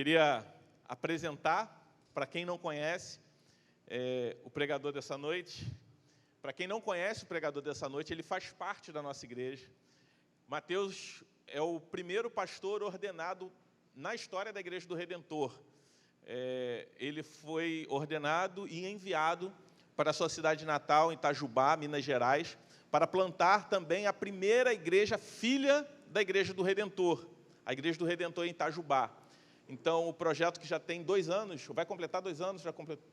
Queria apresentar, para quem não conhece, o pregador dessa noite. Para quem não conhece o pregador dessa noite, ele faz parte da nossa igreja. Mateus é o primeiro pastor ordenado na história da Igreja do Redentor. Ele foi ordenado e enviado para a sua cidade natal, em Itajubá, Minas Gerais, para plantar também a primeira igreja filha da Igreja do Redentor, a Igreja do Redentor em Itajubá. Então, o projeto que já tem 2 anos, vai completar 2 anos, já completou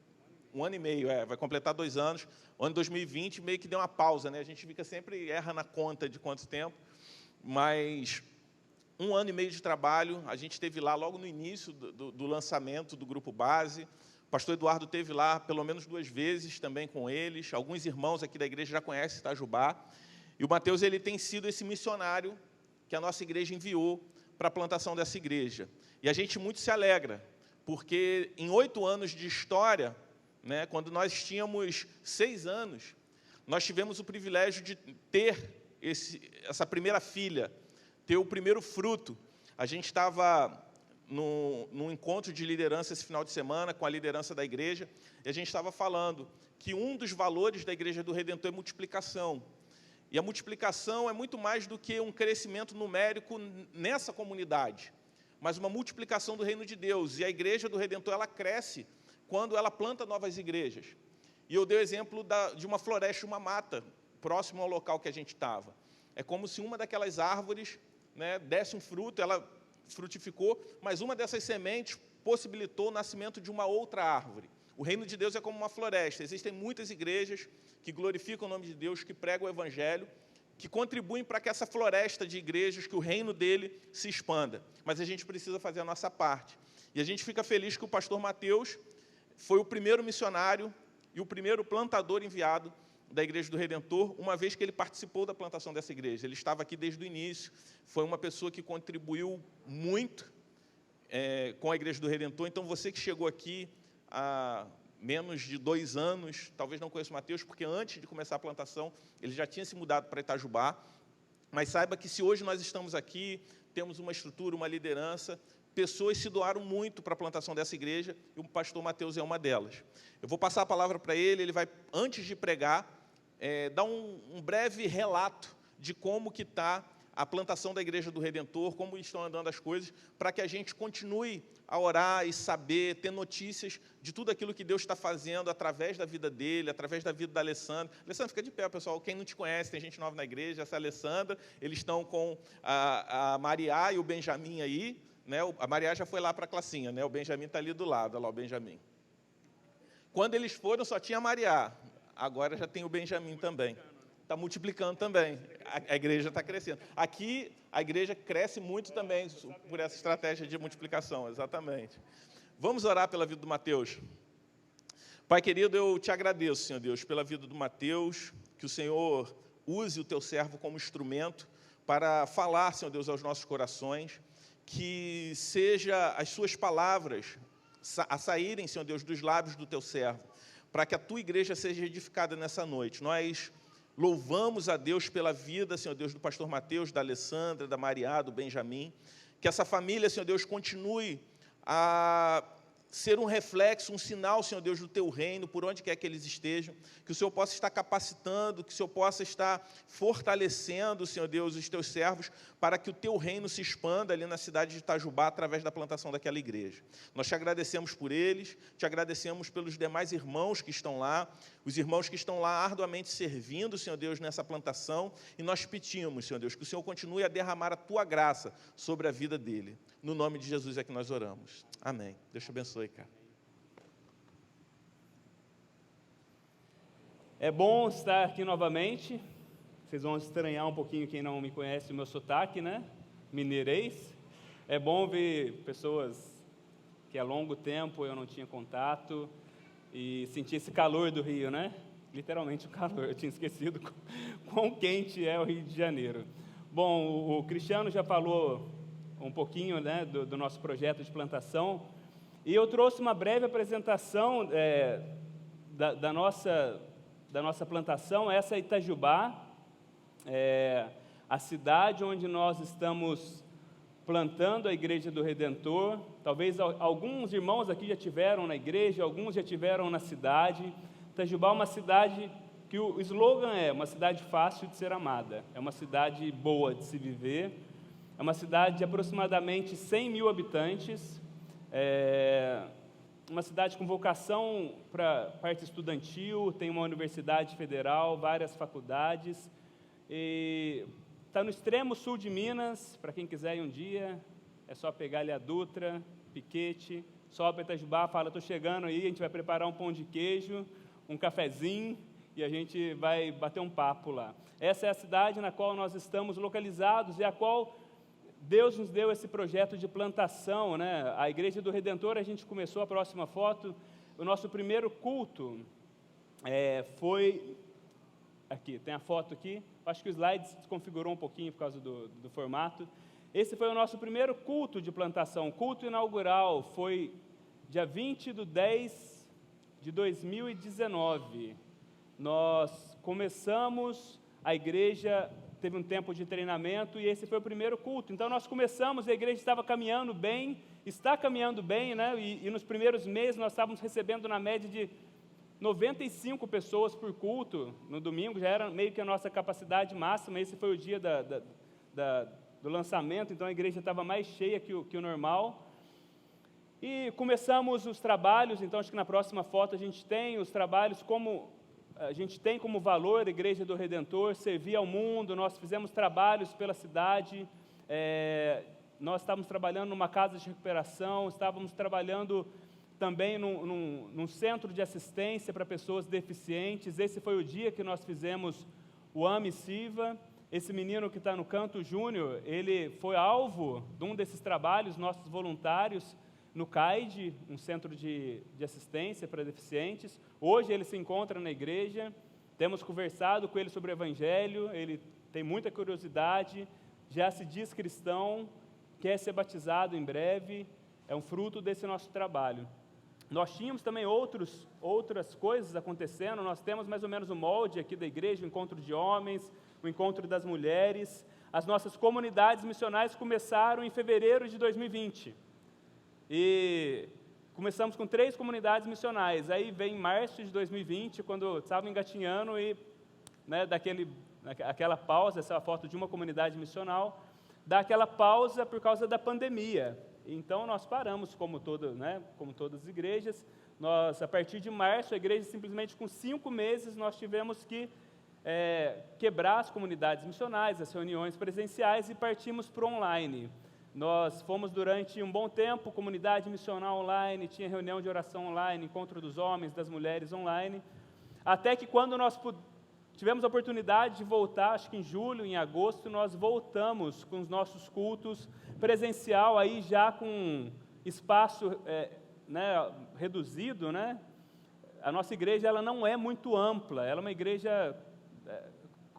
1 ano e meio, vai completar 2 anos. O ano 2020 meio que deu uma pausa, né? A gente sempre erra na conta de quanto tempo, mas 1 ano e meio de trabalho. A gente esteve lá logo no início do lançamento do Grupo Base. O pastor Eduardo esteve lá pelo menos 2 vezes também com eles. Alguns irmãos aqui da igreja já conhecem Itajubá. E o Mateus ele tem sido esse missionário que a nossa igreja enviou para a plantação dessa igreja. E a gente muito se alegra, porque em 8 anos de história, né, quando nós tínhamos 6 anos, nós tivemos o privilégio de ter essa primeira filha, ter o primeiro fruto. A gente estava num encontro de liderança esse final de semana, com a liderança da igreja, e a gente estava falando que um dos valores da Igreja do Redentor é multiplicação. E a multiplicação é muito mais do que um crescimento numérico nessa comunidade, mas uma multiplicação do reino de Deus. E a Igreja do Redentor ela cresce quando ela planta novas igrejas. E eu dei o exemplo de uma floresta, uma mata, próximo ao local que a gente estava. É como se uma daquelas árvores, né, desse um fruto, ela frutificou, mas uma dessas sementes possibilitou o nascimento de uma outra árvore. O reino de Deus é como uma floresta. Existem muitas igrejas que glorificam o nome de Deus, que pregam o Evangelho, que contribuem para que essa floresta de igrejas, que o reino dele se expanda. Mas a gente precisa fazer a nossa parte. E a gente fica feliz que o pastor Mateus foi o primeiro missionário e o primeiro plantador enviado da Igreja do Redentor, uma vez que ele participou da plantação dessa igreja. Ele estava aqui desde o início, foi uma pessoa que contribuiu muito com a Igreja do Redentor. Então, você que chegou aqui há menos de 2 anos, talvez não conheça o Mateus, porque antes de começar a plantação, ele já tinha se mudado para Itajubá, mas saiba que se hoje nós estamos aqui, temos uma estrutura, uma liderança, pessoas se doaram muito para a plantação dessa igreja, e o pastor Mateus é uma delas. Eu vou passar a palavra para ele, ele vai, antes de pregar, dar um breve relato de como que está a plantação da Igreja do Redentor, como estão andando as coisas, para que a gente continue a orar e saber, ter notícias de tudo aquilo que Deus está fazendo através da vida dele, através da vida da Alessandra. Alessandra, fica de pé, pessoal. Quem não te conhece, tem gente nova na igreja, essa é a Alessandra. Eles estão com a Mariá e o Benjamin aí, né? A Mariá já foi lá para a classinha, né? O Benjamin está ali do lado, olha lá o Benjamin. Quando eles foram, só tinha a Mariá. Agora já tem o Benjamin também. Está multiplicando também. A igreja está crescendo. Aqui, a igreja cresce muito também por essa estratégia de multiplicação, exatamente. Vamos orar pela vida do Mateus. Pai querido, eu te agradeço, Senhor Deus, pela vida do Mateus, que o Senhor use o teu servo como instrumento para falar, Senhor Deus, aos nossos corações, que seja as suas palavras a saírem, Senhor Deus, dos lábios do teu servo, para que a tua igreja seja edificada nessa noite. Nós louvamos a Deus pela vida, Senhor Deus, do pastor Mateus, da Alessandra, da Mariá, do Benjamin, que essa família, Senhor Deus, continue a ser um reflexo, um sinal, Senhor Deus, do teu reino, por onde quer que eles estejam, que o Senhor possa estar capacitando, que o Senhor possa estar fortalecendo, Senhor Deus, os teus servos, para que o teu reino se expanda ali na cidade de Itajubá, através da plantação daquela igreja. Nós te agradecemos por eles, te agradecemos pelos demais irmãos que estão lá, os irmãos que estão lá arduamente servindo, Senhor Deus, nessa plantação, e nós pedimos, Senhor Deus, que o Senhor continue a derramar a tua graça sobre a vida dele. No nome de Jesus é que nós oramos. Amém. Deus te abençoe, cara. É bom estar aqui novamente. Vocês vão estranhar um pouquinho quem não me conhece o meu sotaque, né? Mineirês. É bom ver pessoas que há longo tempo eu não tinha contato e sentir esse calor do Rio, né? Literalmente o calor. Eu tinha esquecido quão quente é o Rio de Janeiro. Bom, o Cristiano já falou um pouquinho, né, do nosso projeto de plantação, e eu trouxe uma breve apresentação da nossa plantação. Essa é Itajubá, a cidade onde nós estamos plantando a Igreja do Redentor. Talvez alguns irmãos aqui já tiveram na igreja, alguns já tiveram na cidade. Itajubá é uma cidade que o slogan é uma cidade fácil de ser amada, é uma cidade boa de se viver, é uma cidade de aproximadamente 100 mil habitantes, uma cidade com vocação para parte estudantil, tem uma universidade federal, várias faculdades, e está no extremo sul de Minas. Para quem quiser ir um dia, é só pegar ali a Dutra, Piquete, sobe para Itajubá, fala, estou chegando aí, a gente vai preparar um pão de queijo, um cafezinho, e a gente vai bater um papo lá. Essa é a cidade na qual nós estamos localizados e a qual Deus nos deu esse projeto de plantação, né? A Igreja do Redentor, a gente começou, a próxima foto, o nosso primeiro culto foi, aqui, tem a foto aqui, acho que o slide se desconfigurou um pouquinho por causa do formato. Esse foi o nosso primeiro culto de plantação, o culto inaugural, foi dia 20/10/2019. Nós começamos, a igreja teve um tempo de treinamento e esse foi o primeiro culto. Então nós começamos, a igreja estava caminhando bem, está caminhando bem, né? E nos primeiros meses nós estávamos recebendo na média de 95 pessoas por culto. No domingo já era meio que a nossa capacidade máxima. Esse foi o dia do lançamento, então a igreja estava mais cheia que o normal. E começamos os trabalhos. Então acho que na próxima foto a gente tem os trabalhos como a gente tem como valor a Igreja do Redentor, servir ao mundo. Nós fizemos trabalhos pela cidade, nós estávamos trabalhando numa casa de recuperação, estávamos trabalhando também num centro de assistência para pessoas deficientes. Esse foi o dia que nós fizemos o AME Siva. Esse menino que está no canto, Júnior, ele foi alvo de um desses trabalhos, nossos voluntários, no CAID, um centro de assistência para deficientes. Hoje ele se encontra na igreja, temos conversado com ele sobre o Evangelho, ele tem muita curiosidade, já se diz cristão, quer ser batizado em breve, é um fruto desse nosso trabalho. Nós tínhamos também outras coisas acontecendo. Nós temos mais ou menos o molde aqui da igreja, o encontro de homens, o encontro das mulheres. As nossas comunidades missionais começaram em fevereiro de 2020. E começamos com 3 comunidades missionais. Aí vem março de 2020, quando estava engatinhando e aquela pausa, essa é a foto de uma comunidade missional, dá aquela pausa por causa da pandemia. Então nós paramos, como todas as igrejas. Nós, a partir de março, a igreja simplesmente com 5 meses, nós tivemos que quebrar as comunidades missionais, as reuniões presenciais, e partimos para o online. Nós fomos durante um bom tempo, comunidade missional online, tinha reunião de oração online, encontro dos homens, das mulheres online, até que quando nós tivemos a oportunidade de voltar, acho que em julho, em agosto, nós voltamos com os nossos cultos presencial, aí já com espaço reduzido, né? A nossa igreja ela não é muito ampla, ela é uma igreja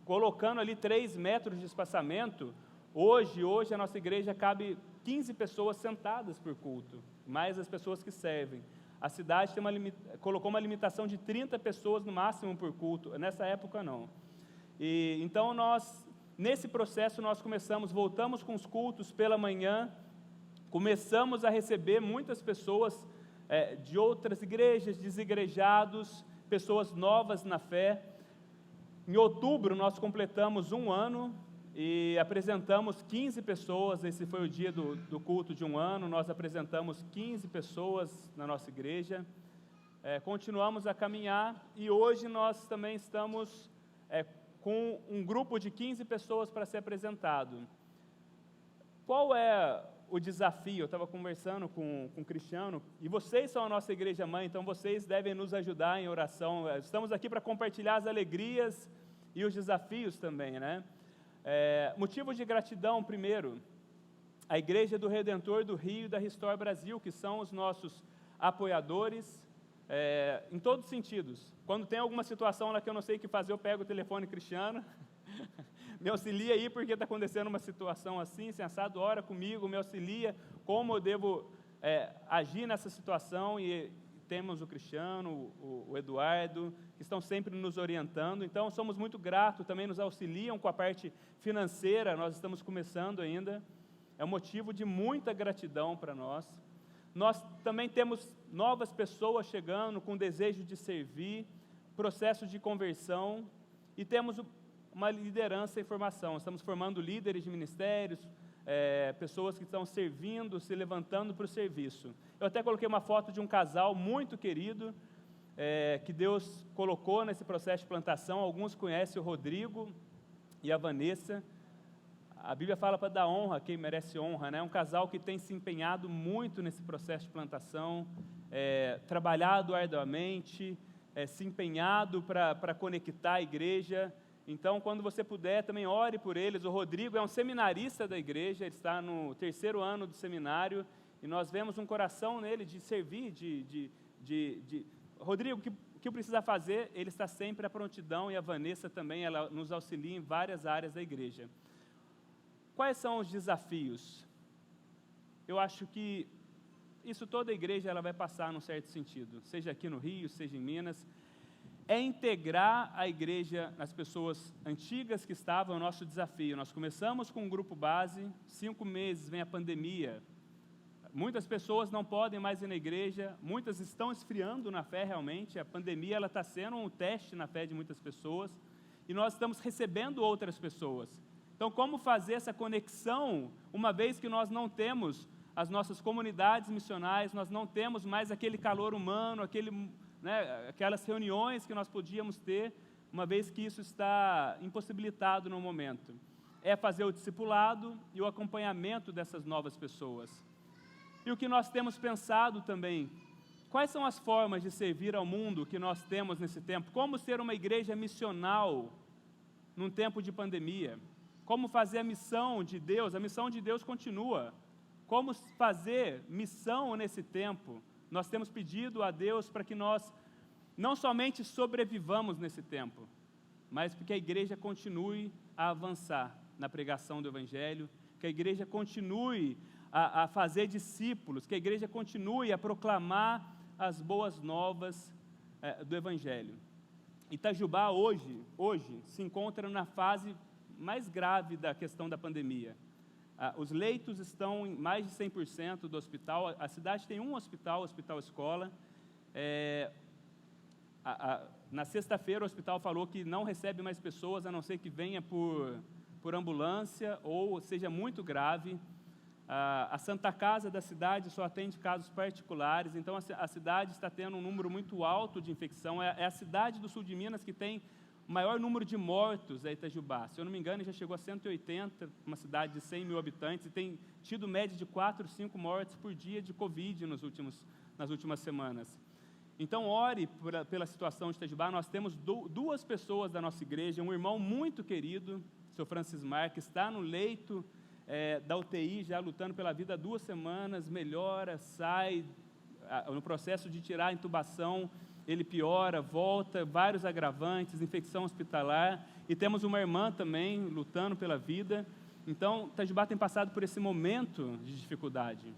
colocando ali 3 metros de espaçamento. Hoje a nossa igreja cabe 15 pessoas sentadas por culto, mais as pessoas que servem. A cidade colocou uma limitação de 30 pessoas no máximo por culto, nessa época não. E então nesse processo nós voltamos com os cultos pela manhã, começamos a receber muitas pessoas de outras igrejas, desigrejados, pessoas novas na fé. Em outubro nós completamos 1 ano, e apresentamos 15 pessoas. Esse foi o dia do culto de 1 ano, nós apresentamos 15 pessoas na nossa igreja, continuamos a caminhar, e hoje nós também estamos com um grupo de 15 pessoas para ser apresentado. Qual é o desafio? Eu estava conversando com o Cristiano, e vocês são a nossa igreja mãe, então vocês devem nos ajudar em oração. Estamos aqui para compartilhar as alegrias e os desafios também, né? Motivos de gratidão. Primeiro, a Igreja do Redentor do Rio e da Restore Brasil, que são os nossos apoiadores, em todos os sentidos. Quando tem alguma situação lá que eu não sei o que fazer, eu pego o telefone Cristiano, me auxilia aí, porque está acontecendo uma situação assim, assado, ora comigo, me auxilia, como eu devo agir nessa situação, e temos o Cristiano, o Eduardo, que estão sempre nos orientando. Então somos muito gratos, também nos auxiliam com a parte financeira, nós estamos começando ainda. é um motivo de muita gratidão para nós. Nós também temos novas pessoas chegando com desejo de servir, processo de conversão, e temos uma liderança em formação. Estamos formando líderes de ministérios, pessoas que estão servindo, se levantando para o serviço. Eu até coloquei uma foto de um casal muito querido, que Deus colocou nesse processo de plantação. Alguns conhecem o Rodrigo e a Vanessa. A Bíblia fala para dar honra a quem merece honra, né? É um casal que tem se empenhado muito nesse processo de plantação, trabalhado arduamente, se empenhado para conectar a igreja. Então, quando você puder, também ore por eles. O Rodrigo é um seminarista da igreja, ele está no 3º ano do seminário, e nós vemos um coração nele de servir, Rodrigo, o que precisa fazer? Ele está sempre à prontidão, e a Vanessa também, ela nos auxilia em várias áreas da igreja. Quais são os desafios? Eu acho que isso toda a igreja ela vai passar num certo sentido, seja aqui no Rio, seja em Minas. É integrar a igreja nas pessoas antigas que estavam, é o nosso desafio. Nós começamos com um grupo base, 5 meses vem a pandemia. Muitas pessoas não podem mais ir na igreja, muitas estão esfriando na fé realmente. A pandemia ela está sendo um teste na fé de muitas pessoas, e nós estamos recebendo outras pessoas. Então, como fazer essa conexão, uma vez que nós não temos as nossas comunidades missionais, nós não temos mais aquele calor humano, aquelas reuniões que nós podíamos ter, uma vez que isso está impossibilitado no momento. É fazer o discipulado e o acompanhamento dessas novas pessoas. E o que nós temos pensado também, quais são as formas de servir ao mundo que nós temos nesse tempo? Como ser uma igreja missional num tempo de pandemia? Como fazer a missão de Deus? A missão de Deus continua. Como fazer missão nesse tempo? Nós temos pedido a Deus para que nós não somente sobrevivamos nesse tempo, mas porque a igreja continue a avançar na pregação do Evangelho, que a igreja continue a fazer discípulos, que a igreja continue a proclamar as boas novas do Evangelho. Itajubá hoje se encontra na fase mais grave da questão da pandemia. Os leitos estão em mais de 100% do hospital. A cidade tem um hospital escola. Na sexta-feira o hospital falou que não recebe mais pessoas, a não ser que venha por ambulância ou seja muito grave. A Santa Casa da cidade só atende casos particulares, então a cidade está tendo um número muito alto de infecção. É a cidade do sul de Minas que tem o maior número de mortos, é Itajubá. Se eu não me engano, já chegou a 180, uma cidade de 100 mil habitantes, e tem tido média de 4, 5 mortes por dia de Covid nas últimas semanas. Então, ore pela situação de Itajubá. Nós temos 2 pessoas da nossa igreja, um irmão muito querido, seu Francis Mar, que está no leito da UTI, já lutando pela vida há 2 semanas, melhora, sai, no processo de tirar a intubação, ele piora, volta, vários agravantes, infecção hospitalar, e temos uma irmã também lutando pela vida. Então, Itajubá tem passado por esse momento de dificuldade.